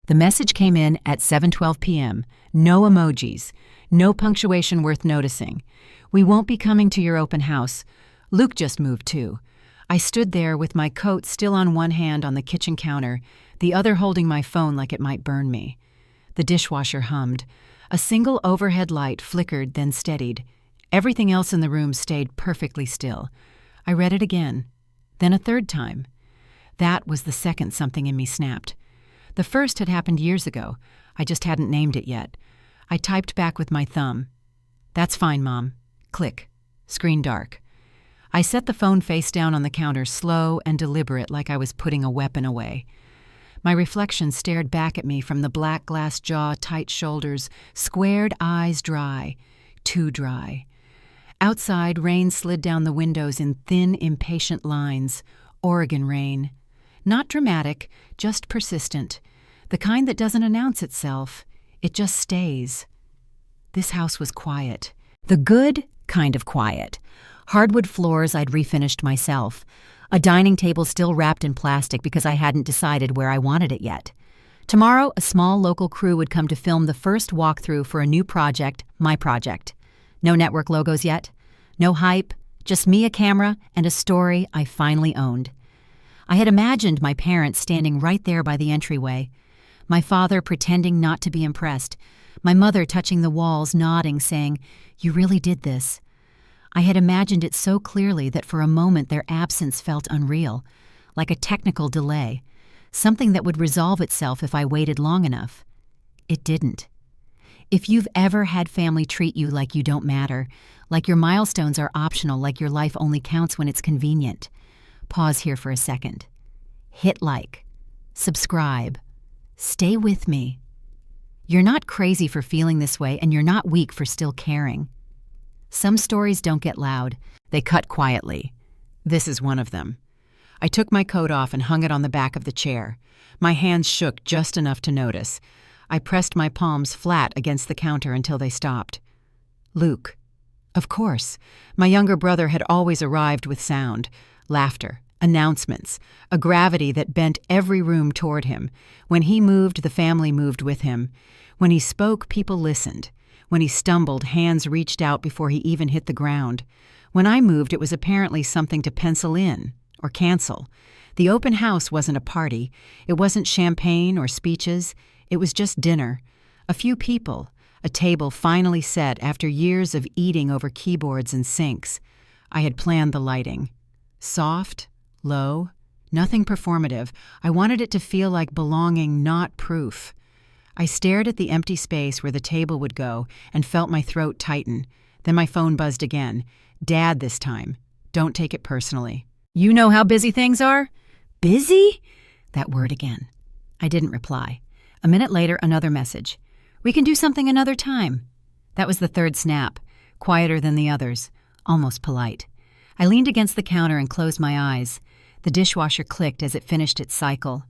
The message came in at 7:12 p.m. No emojis. No punctuation worth noticing. We won't be coming to your open house. Luke just moved too. I stood there with my coat still on one hand on the kitchen counter, the other holding my phone like it might burn me. The dishwasher hummed. A single overhead light flickered, then steadied. Everything else in the room stayed perfectly still. I read it again, then a third time. That was the second something in me snapped. The first had happened years ago. I just hadn't named it yet. I typed back with my thumb. "That's fine, Mom." Click. Screen dark. I set the phone face down on the counter, slow and deliberate, like I was putting a weapon away. My reflection stared back at me from the black glass jaw, tight shoulders, squared eyes dry, too dry. Outside, rain slid down the windows in thin, impatient lines. Oregon rain. Not dramatic, just persistent. The kind that doesn't announce itself. It just stays. This house was quiet. The good kind of quiet. Hardwood floors I'd refinished myself. A dining table still wrapped in plastic because I hadn't decided where I wanted it yet. Tomorrow, a small local crew would come to film the first walkthrough for a new project, my project. No network logos yet. No hype. Just me, a camera, and a story I finally owned. I had imagined my parents standing right there by the entryway. My father pretending not to be impressed. My mother touching the walls, nodding, saying, "You really did this." I had imagined it so clearly that for a moment their absence felt unreal, like a technical delay, something that would resolve itself if I waited long enough. It didn't. If you've ever had family treat you like you don't matter, like your milestones are optional, like your life only counts when it's convenient, pause here for a second. Hit like. Subscribe. Stay with me. You're not crazy for feeling this way, and you're not weak for still caring. Some stories don't get loud. They cut quietly. This is one of them. I took my coat off and hung it on the back of the chair. My hands shook just enough to notice. I pressed my palms flat against the counter until they stopped. Luke. Of course. My younger brother had always arrived with sound, laughter, announcements, a gravity that bent every room toward him. When he moved, the family moved with him. When he spoke, people listened. When he stumbled, hands reached out before he even hit the ground. When I moved, it was apparently something to pencil in or cancel. The open house wasn't a party. It wasn't champagne or speeches. It was just dinner. A few people, a table finally set after years of eating over keyboards and sinks. I had planned the lighting. Soft, low, nothing performative. I wanted it to feel like belonging, not proof. I stared at the empty space where the table would go and felt my throat tighten. Then my phone buzzed again. Dad this time. Don't take it personally. You know how busy things are? Busy? That word again. I didn't reply. A minute later, another message. We can do something another time. That was the third snap, quieter than the others, almost polite. I leaned against the counter and closed my eyes. The dishwasher clicked as it finished its cycle.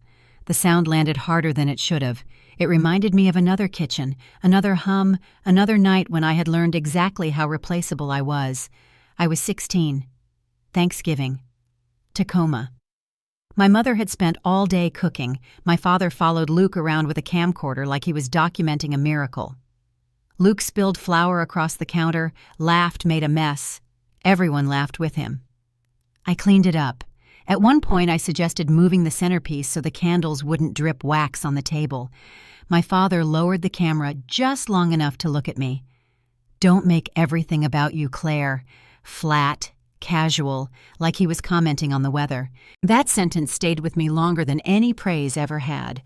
The sound landed harder than it should have. It reminded me of another kitchen, another hum, another night when I had learned exactly how replaceable I was. I was 16. Thanksgiving. Tacoma. My mother had spent all day cooking. My father followed Luke around with a camcorder like he was documenting a miracle. Luke spilled flour across the counter, laughed, made a mess. Everyone laughed with him. I cleaned it up. At one point, I suggested moving the centerpiece so the candles wouldn't drip wax on the table. My father lowered the camera just long enough to look at me. Don't make everything about you, Claire. Flat, casual, like he was commenting on the weather. That sentence stayed with me longer than any praise ever had.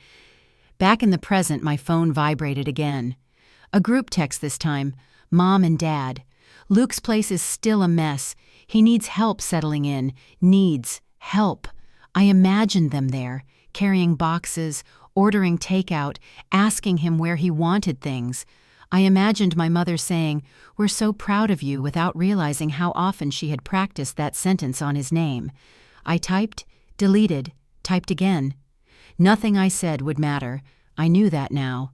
Back in the present, my phone vibrated again. A group text this time, Mom and Dad. Luke's place is still a mess. He needs help settling in. Needs help. I imagined them there, carrying boxes, ordering takeout, asking him where he wanted things. I imagined my mother saying, "We're so proud of you," without realizing how often she had practiced that sentence on his name. I typed, deleted, typed again. Nothing I said would matter. I knew that now.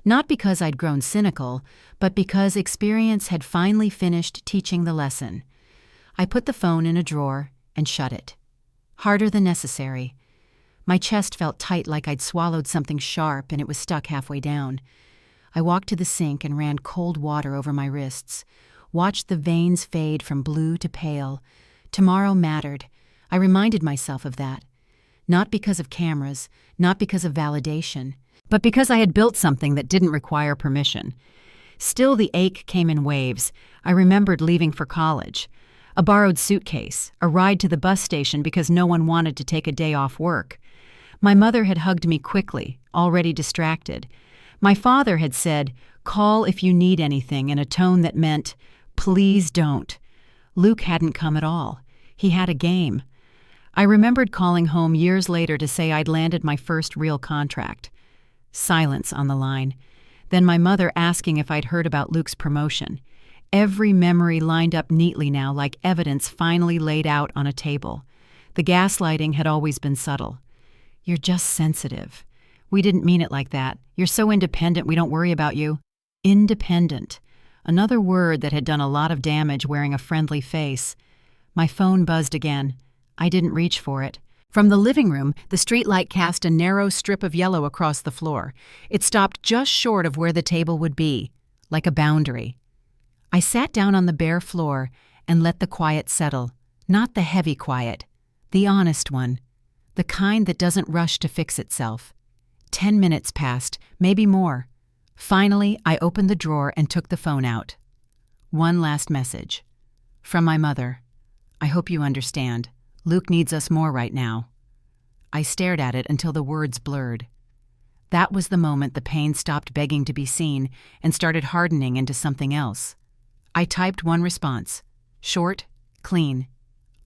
Not because I'd grown cynical, but because experience had finally finished teaching the lesson. I put the phone in a drawer and shut it. Harder than necessary. My chest felt tight like I'd swallowed something sharp and it was stuck halfway down. I walked to the sink and ran cold water over my wrists, watched the veins fade from blue to pale. Tomorrow mattered. I reminded myself of that. Not because of cameras, not because of validation, but because I had built something that didn't require permission. Still, the ache came in waves. I remembered leaving for college. A borrowed suitcase, a ride to the bus station because no one wanted to take a day off work. My mother had hugged me quickly, already distracted. My father had said, "Call if you need anything," in a tone that meant, "Please don't." Luke hadn't come at all. He had a game. I remembered calling home years later to say I'd landed my first real contract. Silence on the line. Then my mother asking if I'd heard about Luke's promotion. Every memory lined up neatly now, like evidence finally laid out on a table. The gaslighting had always been subtle. "You're just sensitive. We didn't mean it like that. You're so independent we don't worry about you." Independent. Another word that had done a lot of damage wearing a friendly face. My phone buzzed again. I didn't reach for it. From the living room, the streetlight cast a narrow strip of yellow across the floor. It stopped just short of where the table would be, like a boundary. I sat down on the bare floor and let the quiet settle. Not the heavy quiet, the honest one. The kind that doesn't rush to fix itself. 10 minutes passed, maybe more. Finally, I opened the drawer and took the phone out. One last message. From my mother. "I hope you understand. Luke needs us more right now." I stared at it until the words blurred. That was the moment the pain stopped begging to be seen and started hardening into something else. I typed one response. Short, clean.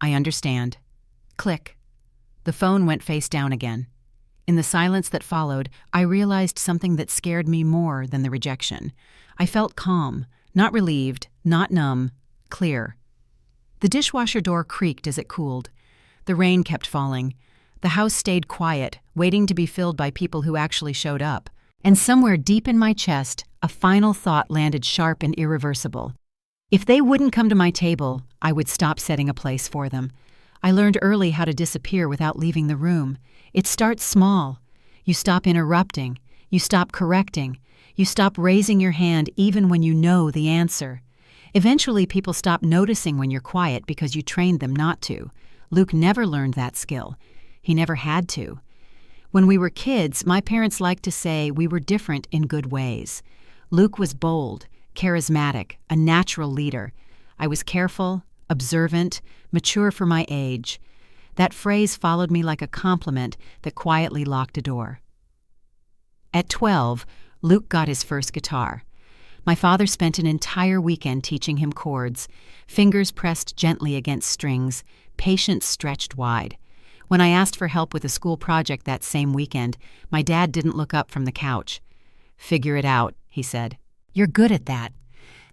"I understand." Click. The phone went face down again. In the silence that followed, I realized something that scared me more than the rejection. I felt calm, not relieved, not numb, clear. The dishwasher door creaked as it cooled. The rain kept falling. The house stayed quiet, waiting to be filled by people who actually showed up. And somewhere deep in my chest, a final thought landed sharp and irreversible. If they wouldn't come to my table, I would stop setting a place for them. I learned early how to disappear without leaving the room. It starts small. You stop interrupting. You stop correcting. You stop raising your hand even when you know the answer. Eventually, people stop noticing when you're quiet because you trained them not to. Luke never learned that skill. He never had to. When we were kids, my parents liked to say we were different in good ways. Luke was bold, charismatic, a natural leader. I was careful, observant, mature for my age. That phrase followed me like a compliment that quietly locked a door. At 12, Luke got his first guitar. My father spent an entire weekend teaching him chords, fingers pressed gently against strings, patience stretched wide. When I asked for help with a school project that same weekend, my dad didn't look up from the couch. "Figure it out," he said. "You're good at that."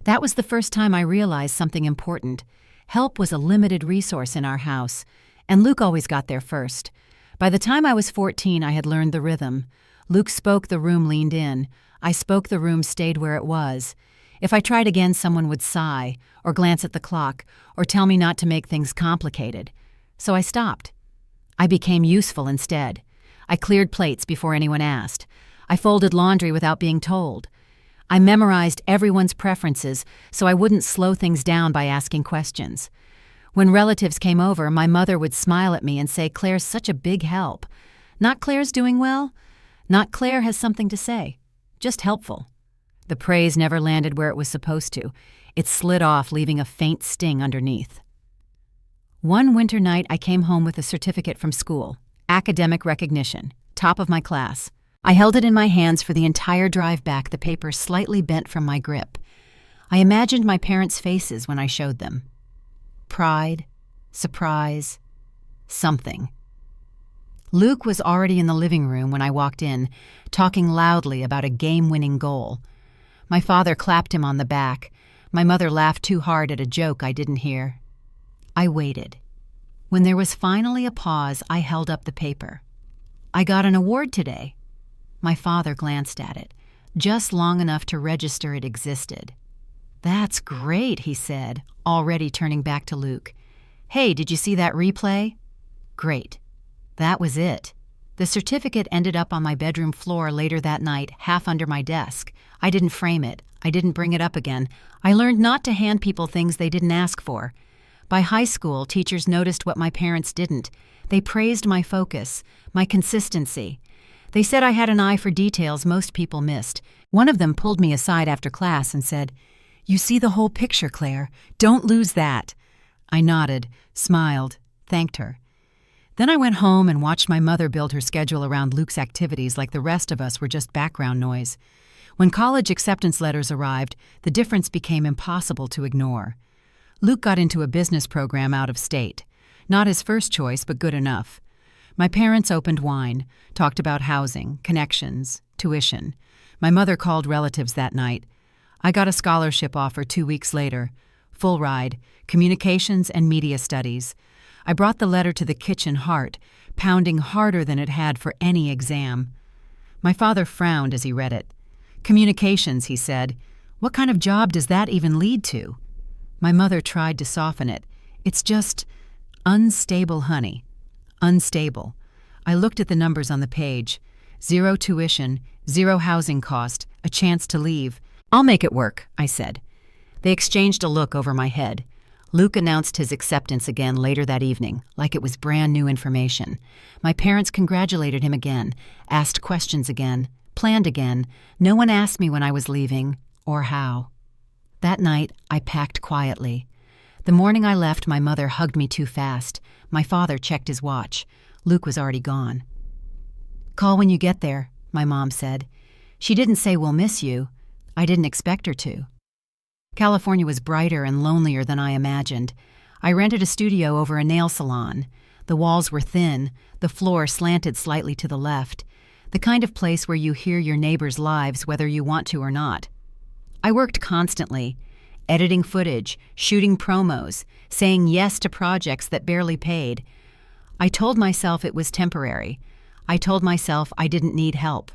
That was the first time I realized something important. Help was a limited resource in our house, and Luke always got there first. By the time I was 14, I had learned the rhythm. Luke spoke, the room leaned in. I spoke, the room stayed where it was. If I tried again, someone would sigh, or glance at the clock, or tell me not to make things complicated. So I stopped. I became useful instead. I cleared plates before anyone asked. I folded laundry without being told. I memorized everyone's preferences so I wouldn't slow things down by asking questions. When relatives came over, my mother would smile at me and say, "Claire's such a big help." Not "Claire's doing well," not "Claire has something to say," just helpful. The praise never landed where it was supposed to. It slid off, leaving a faint sting underneath. One winter night, I came home with a certificate from school. Academic recognition. Top of my class. I held it in my hands for the entire drive back, the paper slightly bent from my grip. I imagined my parents' faces when I showed them. Pride, surprise, something. Luke was already in the living room when I walked in, talking loudly about a game-winning goal. My father clapped him on the back. My mother laughed too hard at a joke I didn't hear. I waited. When there was finally a pause, I held up the paper. "I got an award today." My father glanced at it, just long enough to register it existed. "That's great," he said, already turning back to Luke. "Hey, did you see that replay?" "Great." That was it. The certificate ended up on my bedroom floor later that night, half under my desk. I didn't frame it. I didn't bring it up again. I learned not to hand people things they didn't ask for. By high school, teachers noticed what my parents didn't. They praised my focus, my consistency. They said I had an eye for details most people missed. One of them pulled me aside after class and said, "You see the whole picture, Claire. Don't lose that." I nodded, smiled, thanked her. Then I went home and watched my mother build her schedule around Luke's activities like the rest of us were just background noise. When college acceptance letters arrived, the difference became impossible to ignore. Luke got into a business program out of state. Not his first choice, but good enough. My parents opened wine, talked about housing, connections, tuition. My mother called relatives that night. I got a scholarship offer 2 weeks later. Full ride, communications and media studies. I brought the letter to the kitchen heart, pounding harder than it had for any exam. My father frowned as he read it. "Communications," he said. "What kind of job does that even lead to?" My mother tried to soften it. "It's just unstable, honey. Unstable." I looked at the numbers on the page. 0 tuition, 0 housing cost, a chance to leave. "I'll make it work," I said. They exchanged a look over my head. Luke announced his acceptance again later that evening, like it was brand new information. My parents congratulated him again, asked questions again, planned again. No one asked me when I was leaving, or how. That night, I packed quietly. The morning I left, my mother hugged me too fast. My father checked his watch. Luke was already gone. "Call when you get there," my mom said. She didn't say we'll miss you. I didn't expect her to. California was brighter and lonelier than I imagined. I rented a studio over a nail salon. The walls were thin, the floor slanted slightly to the left. The kind of place where you hear your neighbors' lives whether you want to or not. I worked constantly, editing footage, shooting promos, saying yes to projects that barely paid. I told myself it was temporary. I told myself I didn't need help.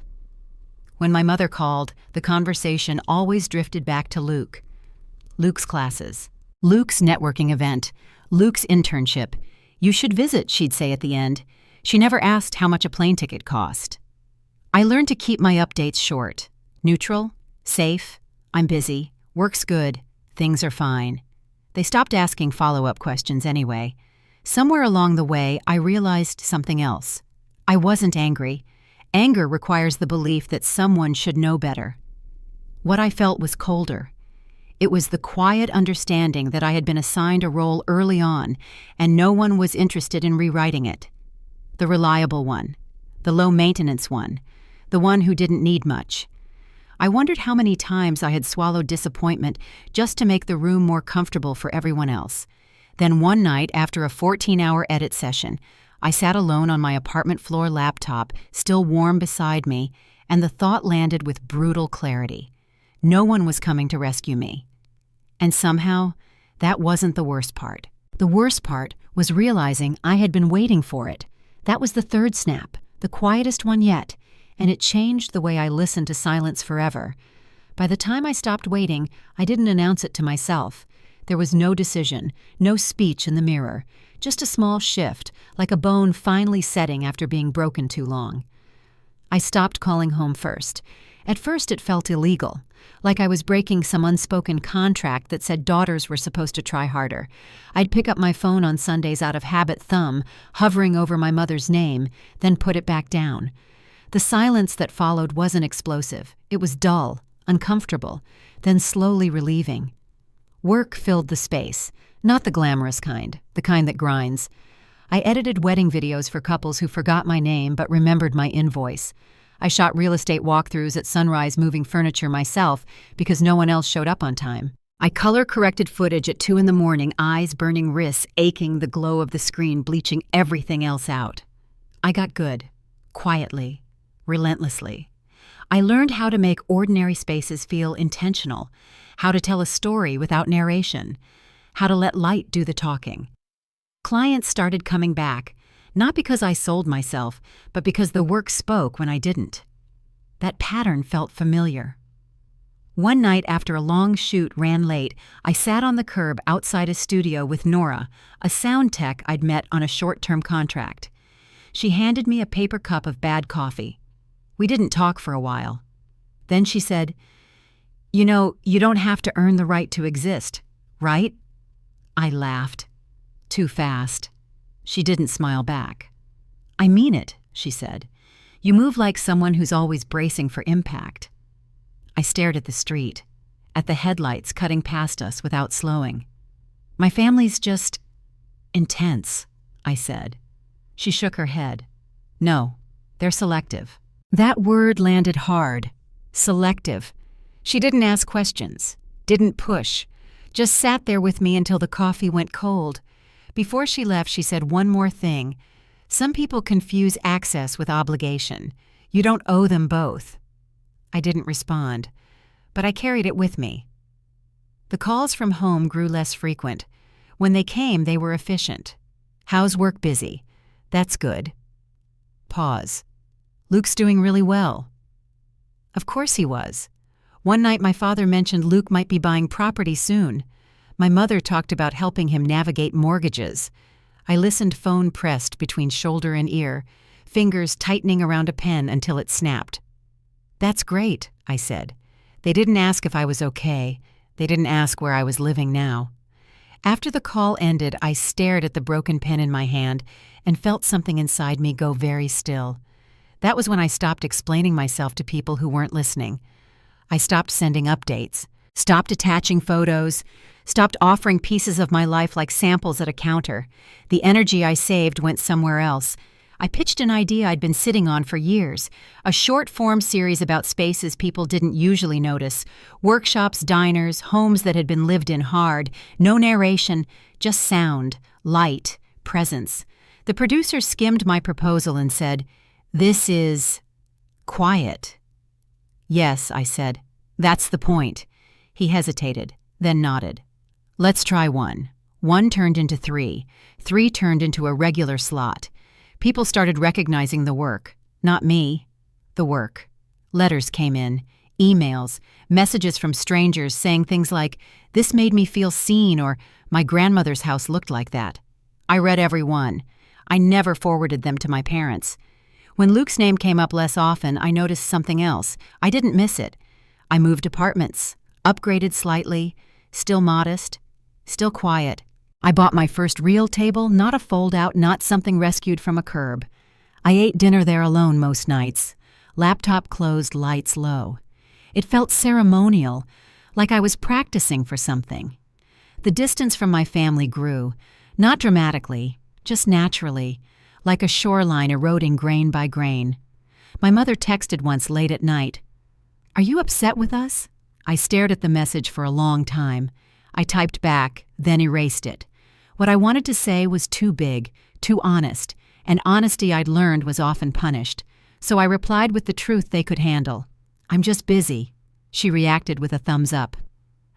When my mother called, the conversation always drifted back to Luke. Luke's classes, Luke's networking event, Luke's internship. "You should visit," she'd say at the end. She never asked how much a plane ticket cost. I learned to keep my updates short. Neutral, safe, I'm busy, work's good, things are fine. They stopped asking follow-up questions anyway. Somewhere along the way, I realized something else. I wasn't angry. Anger requires the belief that someone should know better. What I felt was colder. It was the quiet understanding that I had been assigned a role early on, and no one was interested in rewriting it. The reliable one, the low-maintenance one, the one who didn't need much. I wondered how many times I had swallowed disappointment just to make the room more comfortable for everyone else. Then one night, after a 14-hour edit session, I sat alone on my apartment floor laptop, still warm beside me, and the thought landed with brutal clarity. No one was coming to rescue me. And somehow, that wasn't the worst part. The worst part was realizing I had been waiting for it. That was the third snap, the quietest one yet, and it changed the way I listened to silence forever. By the time I stopped waiting, I didn't announce it to myself. There was no decision, no speech in the mirror, just a small shift, like a bone finally setting after being broken too long. I stopped calling home first. At first it felt illegal, like I was breaking some unspoken contract that said daughters were supposed to try harder. I'd pick up my phone on Sundays out of habit, thumb, hovering over my mother's name, then put it back down. The silence that followed wasn't explosive. It was dull, uncomfortable, then slowly relieving. Work filled the space, not the glamorous kind, the kind that grinds. I edited wedding videos for couples who forgot my name but remembered my invoice. I shot real estate walkthroughs at Sunrise moving furniture myself because no one else showed up on time. I color-corrected footage at 2 a.m, eyes burning, wrists aching, the glow of the screen bleaching everything else out. I got good, quietly, relentlessly. I learned how to make ordinary spaces feel intentional, how to tell a story without narration, how to let light do the talking. Clients started coming back, not because I sold myself, but because the work spoke when I didn't. That pattern felt familiar. One night after a long shoot ran late, I sat on the curb outside a studio with Nora, a sound tech I'd met on a short-term contract. She handed me a paper cup of bad coffee. We didn't talk for a while. Then she said, "You know, you don't have to earn the right to exist, right?" I laughed. Too fast. She didn't smile back. "I mean it," she said. "You move like someone who's always bracing for impact." I stared at the street, at the headlights cutting past us without slowing. "My family's just intense," I said. She shook her head. "No, they're selective." That word landed hard. Selective. She didn't ask questions, didn't push, just sat there with me until the coffee went cold. Before she left, she said one more thing. "Some people confuse access with obligation. You don't owe them both." I didn't respond, but I carried it with me. The calls from home grew less frequent. When they came, they were efficient. "How's work? Busy?" "That's good." Pause. "Luke's doing really well." Of course he was. One night my father mentioned Luke might be buying property soon. My mother talked about helping him navigate mortgages. I listened, phone pressed between shoulder and ear, fingers tightening around a pen until it snapped. "That's great," I said. They didn't ask if I was okay. They didn't ask where I was living now. After the call ended, I stared at the broken pen in my hand and felt something inside me go very still. That was when I stopped explaining myself to people who weren't listening. I stopped sending updates, stopped attaching photos, stopped offering pieces of my life like samples at a counter. The energy I saved went somewhere else. I pitched an idea I'd been sitting on for years, a short-form series about spaces people didn't usually notice, workshops, diners, homes that had been lived in hard, no narration, just sound, light, presence. The producer skimmed my proposal and said, "This is quiet." "Yes," I said. "That's the point." He hesitated, then nodded. "Let's try one." One turned into three. Three turned into a regular slot. People started recognizing the work. Not me. The work. Letters came in. Emails. Messages from strangers saying things like, "This made me feel seen," or "My grandmother's house looked like that." I read every one. I never forwarded them to my parents. When Luke's name came up less often, I noticed something else. I didn't miss it. I moved apartments, upgraded slightly, still modest, still quiet. I bought my first real table, not a fold-out, not something rescued from a curb. I ate dinner there alone most nights, laptop closed, lights low. It felt ceremonial, like I was practicing for something. The distance from my family grew, not dramatically, just naturally, like a shoreline eroding grain by grain. My mother texted once late at night, "Are you upset with us?" I stared at the message for a long time. I typed back, then erased it. What I wanted to say was too big, too honest, and honesty I'd learned was often punished. So I replied with the truth they could handle. "I'm just busy." She reacted with a thumbs up.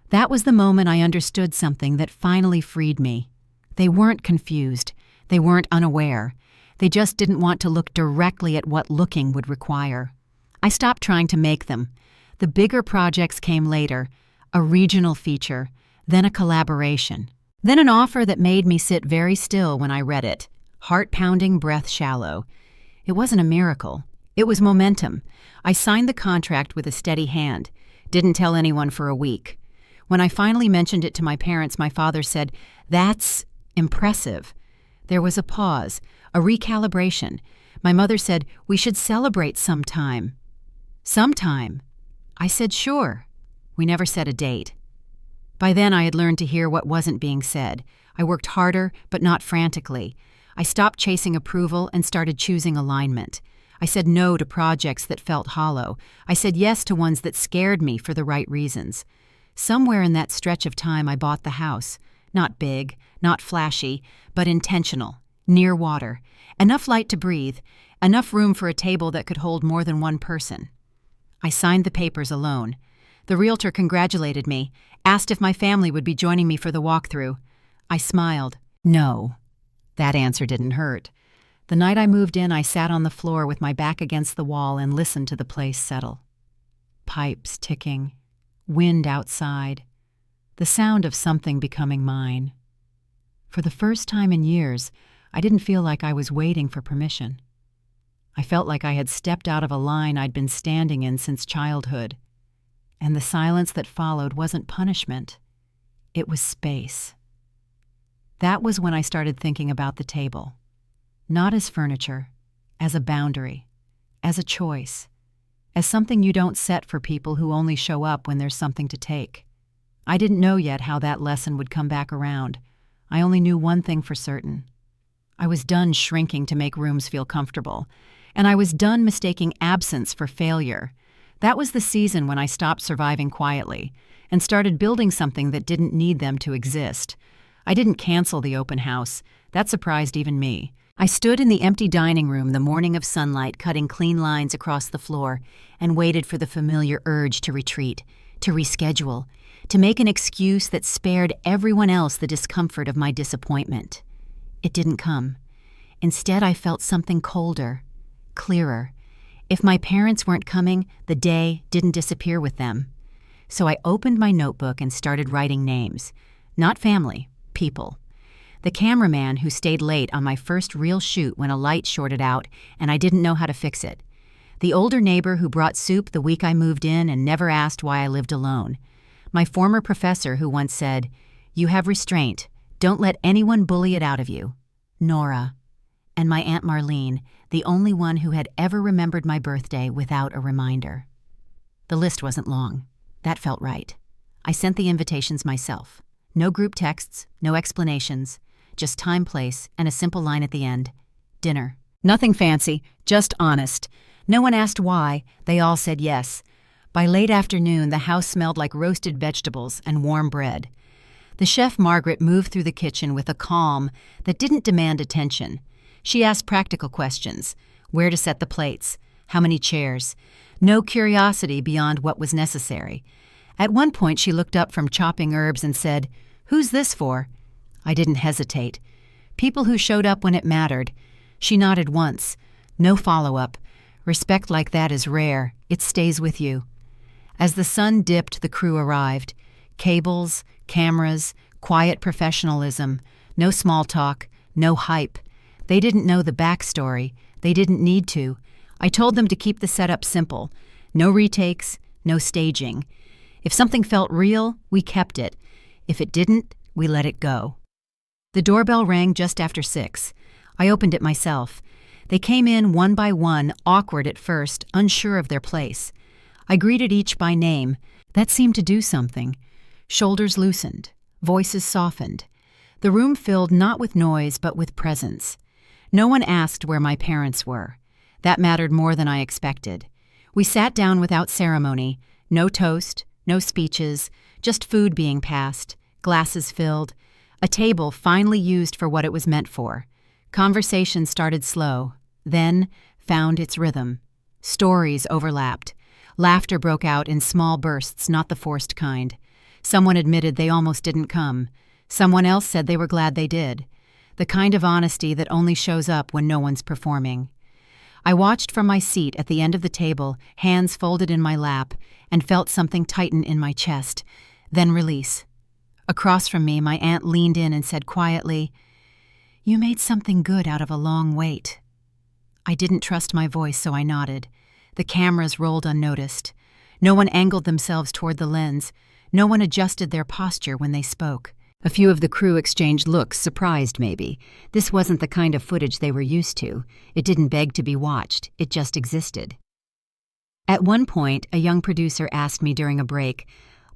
That was the moment I understood something that finally freed me. They weren't confused. They weren't unaware. They just didn't want to look directly at what looking would require. I stopped trying to make them. The bigger projects came later, a regional feature, then a collaboration. Then an offer that made me sit very still when I read it, heart-pounding, breath shallow. It wasn't a miracle. It was momentum. I signed the contract with a steady hand. Didn't tell anyone for a week. When I finally mentioned it to my parents, my father said, "That's impressive." There was a pause, a recalibration. My mother said, "We should celebrate sometime." Sometime. I said, "Sure." We never set a date. By then I had learned to hear what wasn't being said. I worked harder, but not frantically. I stopped chasing approval and started choosing alignment. I said no to projects that felt hollow. I said yes to ones that scared me for the right reasons. Somewhere in that stretch of time I bought the house. Not big, not flashy, but intentional, near water, enough light to breathe, enough room for a table that could hold more than one person. I signed the papers alone. The realtor congratulated me, asked if my family would be joining me for the walkthrough. I smiled. No. That answer didn't hurt. The night I moved in, I sat on the floor with my back against the wall and listened to the place settle. Pipes ticking, wind outside, the sound of something becoming mine. For the first time in years, I didn't feel like I was waiting for permission. I felt like I had stepped out of a line I'd been standing in since childhood. And the silence that followed wasn't punishment. It was space. That was when I started thinking about the table. Not as furniture, as a boundary, as a choice, as something you don't set for people who only show up when there's something to take. I didn't know yet how that lesson would come back around. I only knew one thing for certain. I was done shrinking to make rooms feel comfortable, and I was done mistaking absence for failure. That was the season when I stopped surviving quietly and started building something that didn't need them to exist. I didn't cancel the open house. That surprised even me. I stood in the empty dining room the morning of sunlight cutting clean lines across the floor and waited for the familiar urge to retreat, to reschedule, to make an excuse that spared everyone else the discomfort of my disappointment. It didn't come. Instead, I felt something colder, clearer. If my parents weren't coming, the day didn't disappear with them. So I opened my notebook and started writing names. Not family, people. The cameraman who stayed late on my first real shoot when a light shorted out and I didn't know how to fix it. The older neighbor who brought soup the week I moved in and never asked why I lived alone. My former professor who once said, "You have restraint. Don't let anyone bully it out of you." Nora. And my Aunt Marlene, the only one who had ever remembered my birthday without a reminder. The list wasn't long. That felt right. I sent the invitations myself. No group texts, no explanations, just time, place, and a simple line at the end. Dinner. Nothing fancy, just honest. No one asked why. They all said yes. By late afternoon, the house smelled like roasted vegetables and warm bread. The chef Margaret moved through the kitchen with a calm that didn't demand attention. She asked practical questions. Where to set the plates? How many chairs? No curiosity beyond what was necessary. At one point, she looked up from chopping herbs and said, "Who's this for?" I didn't hesitate. People who showed up when it mattered. She nodded once. No follow-up. Respect like that is rare. It stays with you. As the sun dipped, the crew arrived. Cables, cameras, quiet professionalism. No small talk, no hype. They didn't know the backstory. They didn't need to. I told them to keep the setup simple. No retakes, no staging. If something felt real, we kept it. If it didn't, we let it go. The doorbell rang just after 6. I opened it myself. They came in one by one, awkward at first, unsure of their place. I greeted each by name. That seemed to do something. Shoulders loosened. Voices softened. The room filled not with noise, but with presence. No one asked where my parents were. That mattered more than I expected. We sat down without ceremony. No toast, no speeches, just food being passed, glasses filled, a table finally used for what it was meant for. Conversation started slow, then found its rhythm. Stories overlapped. Laughter broke out in small bursts, not the forced kind. Someone admitted they almost didn't come. Someone else said they were glad they did. The kind of honesty that only shows up when no one's performing. I watched from my seat at the end of the table, hands folded in my lap, and felt something tighten in my chest, then release. Across from me, my aunt leaned in and said quietly, "You made something good out of a long wait." I didn't trust my voice, so I nodded. The cameras rolled unnoticed. No one angled themselves toward the lens. No one adjusted their posture when they spoke. A few of the crew exchanged looks, surprised maybe. This wasn't the kind of footage they were used to. It didn't beg to be watched. It just existed. At one point, a young producer asked me during a break,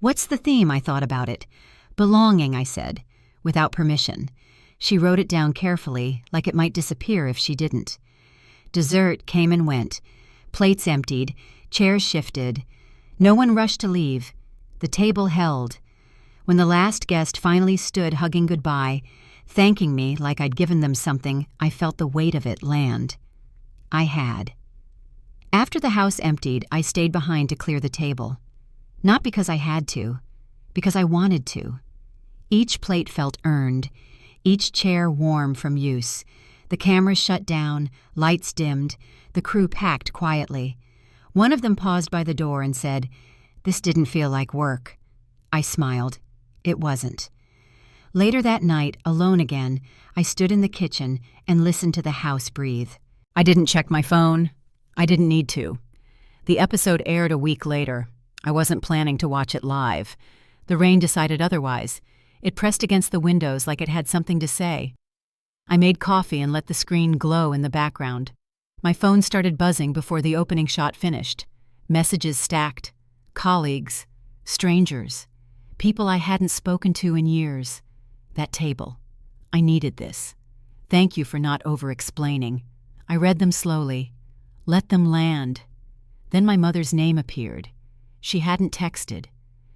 "What's the theme?" I thought about it. "Belonging," I said, without permission. She wrote it down carefully, like it might disappear if she didn't. Dessert came and went. Plates emptied. Chairs shifted. No one rushed to leave. The table held. When the last guest finally stood hugging goodbye, thanking me like I'd given them something, I felt the weight of it land. I had. After the house emptied, I stayed behind to clear the table. Not because I had to, because I wanted to. Each plate felt earned, each chair warm from use. The cameras shut down, lights dimmed, the crew packed quietly. One of them paused by the door and said, "This didn't feel like work." I smiled. It wasn't. Later that night, alone again, I stood in the kitchen and listened to the house breathe. I didn't check my phone. I didn't need to. The episode aired a week later. I wasn't planning to watch it live. The rain decided otherwise. It pressed against the windows like it had something to say. I made coffee and let the screen glow in the background. My phone started buzzing before the opening shot finished. Messages stacked. Colleagues. Strangers. People I hadn't spoken to in years. That table. I needed this. Thank you for not over-explaining. I read them slowly. Let them land. Then my mother's name appeared. She hadn't texted.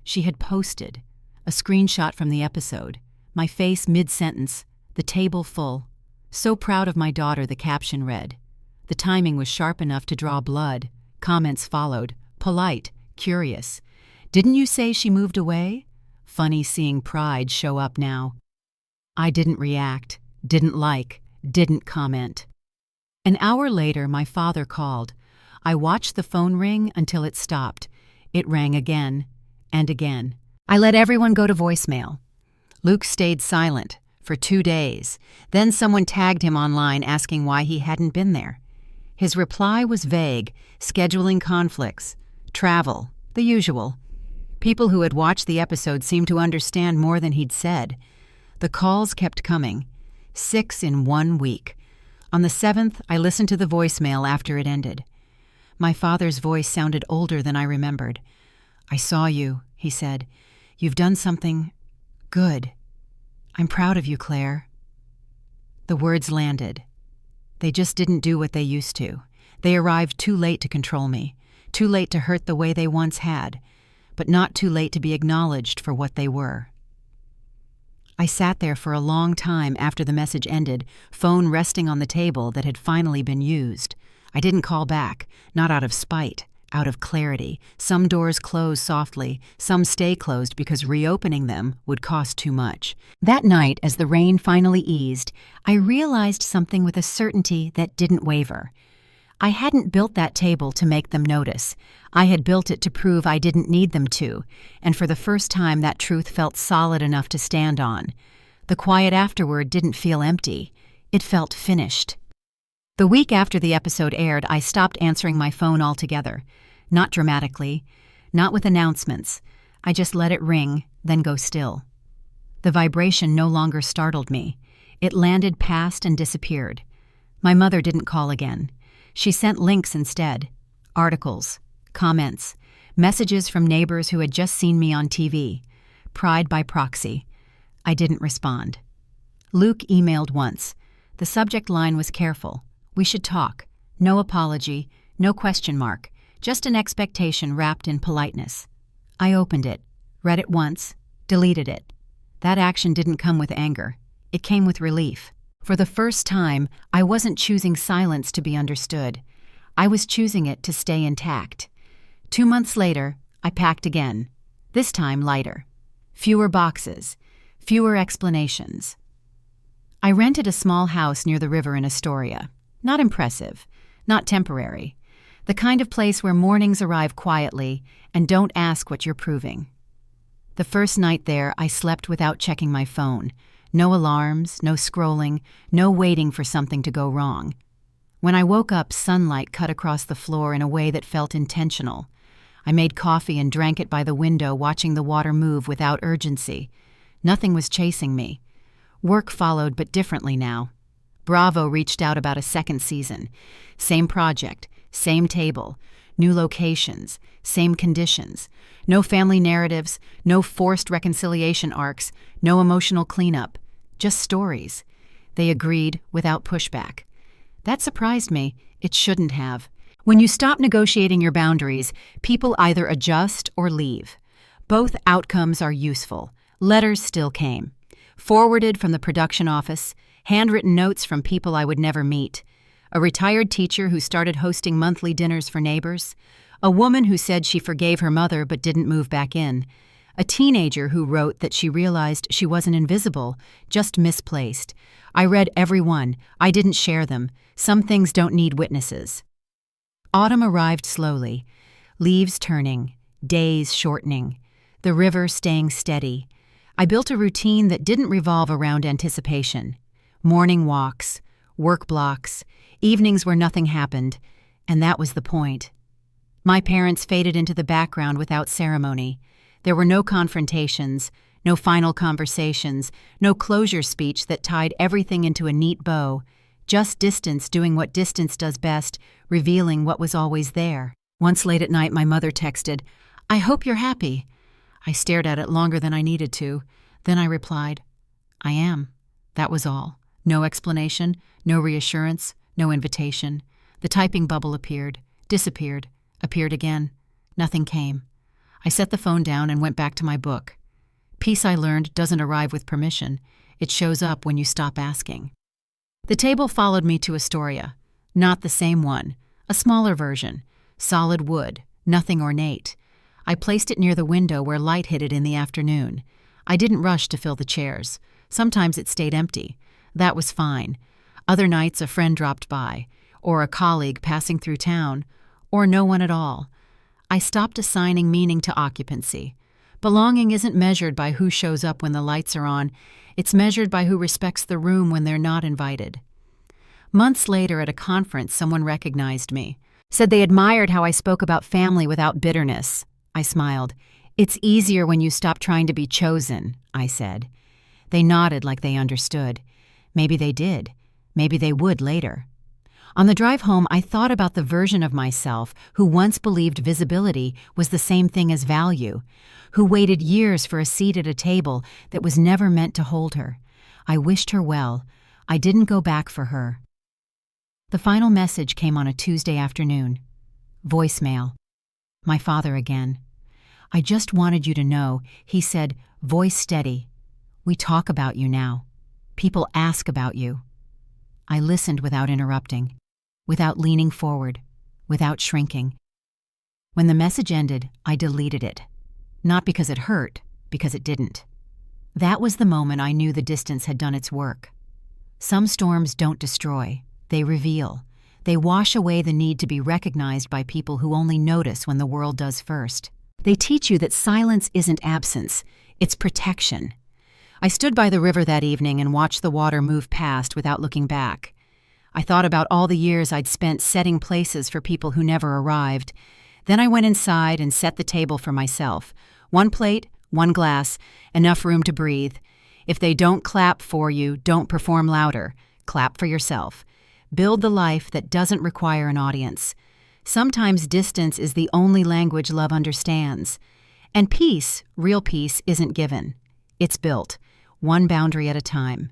She had posted. A screenshot from the episode. My face mid-sentence. The table full. So proud of my daughter, the caption read. The timing was sharp enough to draw blood. Comments followed. Polite. Curious. Didn't you say she moved away? Funny seeing pride show up now. I didn't react. Didn't like. Didn't comment. An hour later, my father called. I watched the phone ring until it stopped. It rang again and again. I let everyone go to voicemail. Luke stayed silent for 2 days. Then someone tagged him online asking why he hadn't been there. His reply was vague, scheduling conflicts, travel, the usual. People who had watched the episode seemed to understand more than he'd said. The calls kept coming. 6 in 1 week. On the 7th, I listened to the voicemail after it ended. My father's voice sounded older than I remembered. I saw you, he said. You've done something good. I'm proud of you, Claire. The words landed. They just didn't do what they used to. They arrived too late to control me, too late to hurt the way they once had, but not too late to be acknowledged for what they were. I sat there for a long time after the message ended, phone resting on the table that had finally been used. I didn't call back, not out of spite, out of clarity. Some doors close softly, some stay closed because reopening them would cost too much. That night, as the rain finally eased, I realized something with a certainty that didn't waver. I hadn't built that table to make them notice. I had built it to prove I didn't need them to, and for the first time that truth felt solid enough to stand on. The quiet afterward didn't feel empty. It felt finished. The week after the episode aired, I stopped answering my phone altogether. Not dramatically, not with announcements. I just let it ring, then go still. The vibration no longer startled me. It landed past and disappeared. My mother didn't call again. She sent links instead. Articles, comments, messages from neighbors who had just seen me on TV. Pride by proxy. I didn't respond. Luke emailed once. The subject line was careful. We should talk. No apology, no question mark, just an expectation wrapped in politeness. I opened it, read it once, deleted it. That action didn't come with anger. It came with relief. For the first time, I wasn't choosing silence to be understood. I was choosing it to stay intact. 2 months later, I packed again, this time lighter. Fewer boxes, fewer explanations. I rented a small house near the river in Astoria. Not impressive, not temporary. The kind of place where mornings arrive quietly and don't ask what you're proving. The first night there, I slept without checking my phone. No alarms, no scrolling, no waiting for something to go wrong. When I woke up, sunlight cut across the floor in a way that felt intentional. I made coffee and drank it by the window, watching the water move without urgency. Nothing was chasing me. Work followed, but differently now. Bravo reached out about a second season. Same project, same table, new locations, same conditions. No family narratives, no forced reconciliation arcs, no emotional cleanup. Just stories. They agreed without pushback. That surprised me. It shouldn't have. When you stop negotiating your boundaries, people either adjust or leave. Both outcomes are useful. Letters still came. Forwarded from the production office, handwritten notes from people I would never meet, a retired teacher who started hosting monthly dinners for neighbors, a woman who said she forgave her mother but didn't move back in, a teenager who wrote that she realized she wasn't invisible, just misplaced. I read every one. I didn't share them. Some things don't need witnesses. Autumn arrived slowly, leaves turning, days shortening, the river staying steady. I built a routine that didn't revolve around anticipation. Morning walks, work blocks, evenings where nothing happened, and that was the point. My parents faded into the background without ceremony. There were no confrontations, no final conversations, no closure speech that tied everything into a neat bow, just distance doing what distance does best, revealing what was always there. Once late at night, my mother texted, "I hope you're happy." I stared at it longer than I needed to. Then I replied, "I am." That was all. No explanation, no reassurance, no invitation. The typing bubble appeared, disappeared, appeared again. Nothing came. I set the phone down and went back to my book. Peace, I learned, doesn't arrive with permission. It shows up when you stop asking. The table followed me to Astoria. Not the same one. A smaller version. Solid wood. Nothing ornate. I placed it near the window where light hit it in the afternoon. I didn't rush to fill the chairs. Sometimes it stayed empty. That was fine. Other nights a friend dropped by, or a colleague passing through town, or no one at all. I stopped assigning meaning to occupancy. Belonging isn't measured by who shows up when the lights are on. It's measured by who respects the room when they're not invited. Months later at a conference, someone recognized me. Said they admired how I spoke about family without bitterness. I smiled. "It's easier when you stop trying to be chosen," I said. They nodded like they understood. Maybe they did. Maybe they would later. On the drive home, I thought about the version of myself who once believed visibility was the same thing as value, who waited years for a seat at a table that was never meant to hold her. I wished her well. I didn't go back for her. The final message came on a Tuesday afternoon. Voicemail. My father again. "I just wanted you to know," he said, voice steady. "We talk about you now. People ask about you." I listened without interrupting, without leaning forward, without shrinking. When the message ended, I deleted it. Not because it hurt, because it didn't. That was the moment I knew the distance had done its work. Some storms don't destroy, they reveal. They wash away the need to be recognized by people who only notice when the world does first. They teach you that silence isn't absence, it's protection. I stood by the river that evening and watched the water move past without looking back. I thought about all the years I'd spent setting places for people who never arrived. Then I went inside and set the table for myself. One plate, one glass, enough room to breathe. If they don't clap for you, don't perform louder. Clap for yourself. Build the life that doesn't require an audience. Sometimes distance is the only language love understands. And peace, real peace, isn't given. It's built, one boundary at a time.